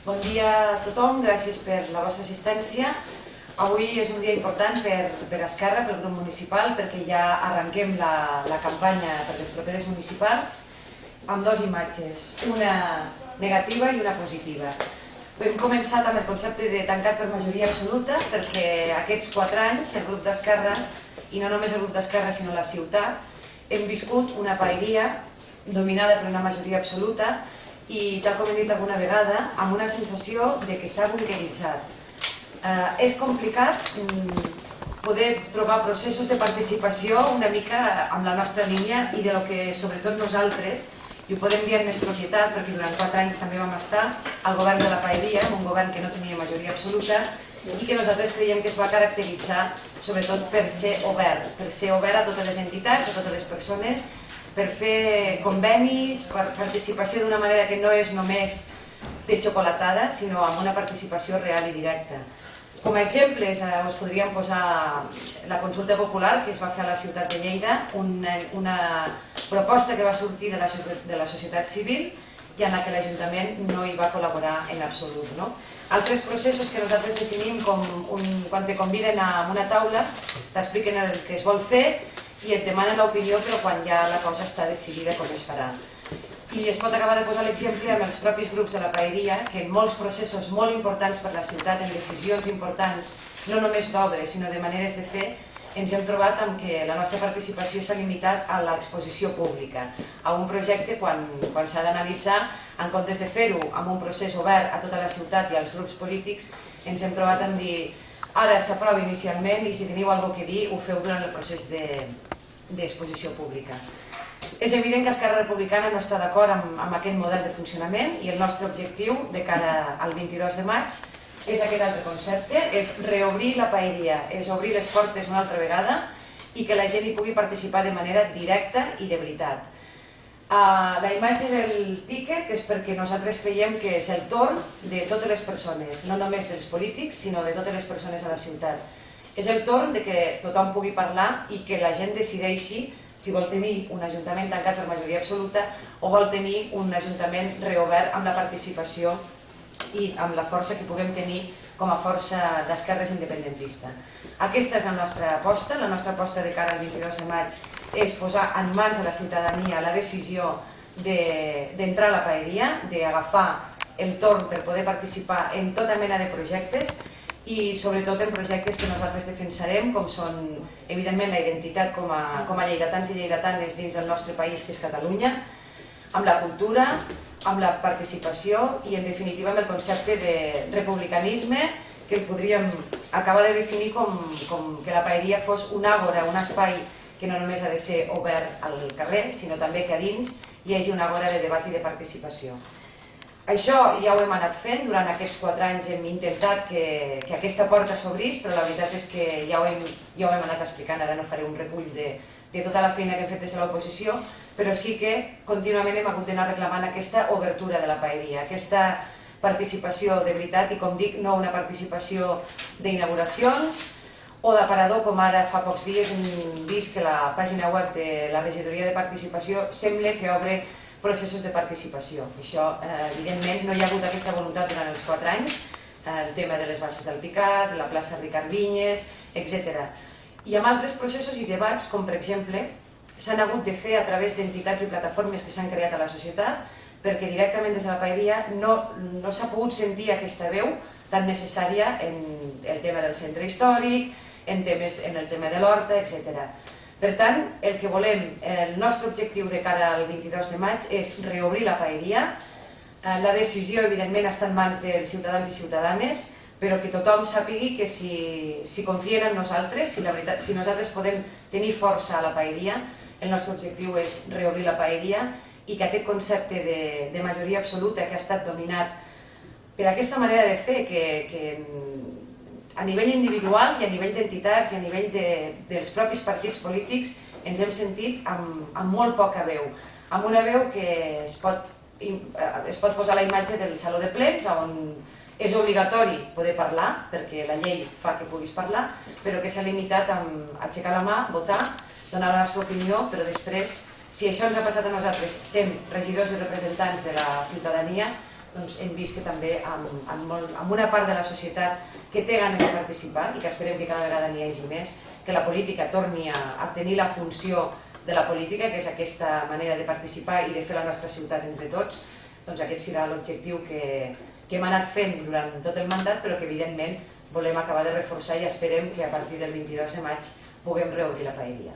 Bon dia a tothom, gràcies per la vostra assistència. Avui és un dia important per Esquerra, pel grup municipal, perquè ja arrenquem la campanya per les properes municipals amb dues imatges, una negativa i una positiva. Hem començat amb el concepte de tancat per majoria absoluta perquè aquests 4 anys el grup d'Esquerra, i no només el grup d'Esquerra sinó la ciutat, hem viscut una paeria dominada per una majoria absoluta i, tal com he dit alguna vegada, amb una sensació de que s'ha bunkeritzat. És complicat poder trobar processos de participació una mica amb la nostra línia i de lo que, sobretot nosaltres, i ho podem dir amb més propietat perquè durant 4 anys també vam estar al govern de la paeria, un govern que no tenia majoria absoluta i que nosaltres creiem que es va caracteritzar sobretot per ser obert a totes les entitats, a totes les persones, per fer convenis, per participació d'una manera que no és només de xocolatada, sinó amb una participació real i directa. Com a exemples us podríem posar la consulta popular que es va fer a la ciutat de Lleida, una proposta que va sortir de la societat civil i en la que l'Ajuntament no hi va col·laborar en absolut. Altres processos que nosaltres definim com quan te conviden a una taula, t'expliquen el que es vol fer i et demanen l'opinió, però quan ja la cosa està decidida com es farà. I es pot acabar de posar l'exemple amb els propis grups de la paeria, que en molts processos molt importants per la ciutat, en decisions importants, no només d'obres, sinó de maneres de fer, ens hem trobat amb que la nostra participació s'ha limitat a l'exposició pública, a un projecte quan s'ha d'analitzar, en comptes de fer-ho amb un procés obert a tota la ciutat i als grups polítics, ens hem trobat en dir ara s'aprova inicialment i si teniu alguna cosa a dir ho feu durant el procés d'exposició pública. És evident que Esquerra Republicana no està d'acord amb aquest model de funcionament i el nostre objectiu de cara al 22 de maig és aquest altre concepte, és reobrir la paeria, és obrir les portes una altra vegada i que la gent hi pugui participar de manera directa i de veritat. La imatge del tíquet és perquè nosaltres creiem que és el torn de totes les persones, no només dels polítics, sinó de totes les persones a la ciutat. És el torn de que tothom pugui parlar i que la gent decideixi si vol tenir un ajuntament tancat per majoria absoluta o vol tenir un ajuntament reobert amb la participació i amb la força que puguem tenir com a força d'esquerres independentista. Aquesta és la nostra aposta de cara al 22 de maig és posar en mans de la ciutadania la decisió d'entrar a la paeria, d'agafar el torn per poder participar en tota mena de projectes i sobretot en projectes que nosaltres defensarem, com són, evidentment, la identitat com a lleidatans i lleidatanes dins del nostre país, que és Catalunya, amb la cultura, amb la participació i, en definitiva, amb el concepte de republicanisme, que el podríem acabar de definir com que la paeria fos un àgora, un espai que no només ha de ser obert al carrer, sinó també que a dins hi hagi una àgora de debat i de participació. Això ja ho hem anat fent, durant aquests 4 anys hem intentat que aquesta porta s'obrís, però la veritat és que ja ho hem anat explicant, ara no faré un recull de tota la feina que hem fet des de l'oposició, però sí que contínuament hem hagut d'anar reclamant aquesta obertura de la paeria, aquesta participació de veritat i, com dic, no una participació d'inauguracions o d'aparador, com ara fa pocs dies hem vist que la pàgina web de la regidoria de participació sembla que obre processos de participació. Això, evidentment, no hi ha hagut aquesta voluntat durant els 4 anys, el tema de les bases del Picat, la plaça Ricard Vinyes, etc. I amb altres processos i debats, com per exemple, s'han hagut de fer a través d'entitats i plataformes que s'han creat a la societat, perquè directament des de la paeria no s'ha pogut sentir aquesta veu tan necessària en el tema del centre històric, en el tema de l'horta, etc. Per tant, el que volem, el nostre objectiu de cara al 22 de maig és reobrir la paeria. La decisió, evidentment, està en mans dels ciutadans i ciutadanes, però que tothom sàpigui que si confien en nosaltres, si nosaltres podem tenir força a la paeria, el nostre objectiu és reobrir la paeria i que aquest concepte de majoria absoluta que ha estat dominat per aquesta manera de fer que a nivell individual i a nivell d'entitats i a nivell dels propis partits polítics ens hem sentit amb molt poca veu, amb una veu que es pot posar la imatge del saló de plens on és obligatori poder parlar perquè la llei fa que puguis parlar, però que s'ha limitat a aixecar la mà, votar, donar la nostra opinió, però després, si això ens ha passat a nosaltres sent regidors i representants de la ciutadania, hem vist que també amb una part de la societat que té ganes de participar i que esperem que cada vegada n'hi hagi més, que la política torni a tenir la funció de la política, que és aquesta manera de participar i de fer la nostra ciutat entre tots, doncs aquest serà l'objectiu que hem anat fent durant tot el mandat, però que evidentment volem acabar de reforçar i esperem que a partir del 22 de maig puguem reobrir la paeria.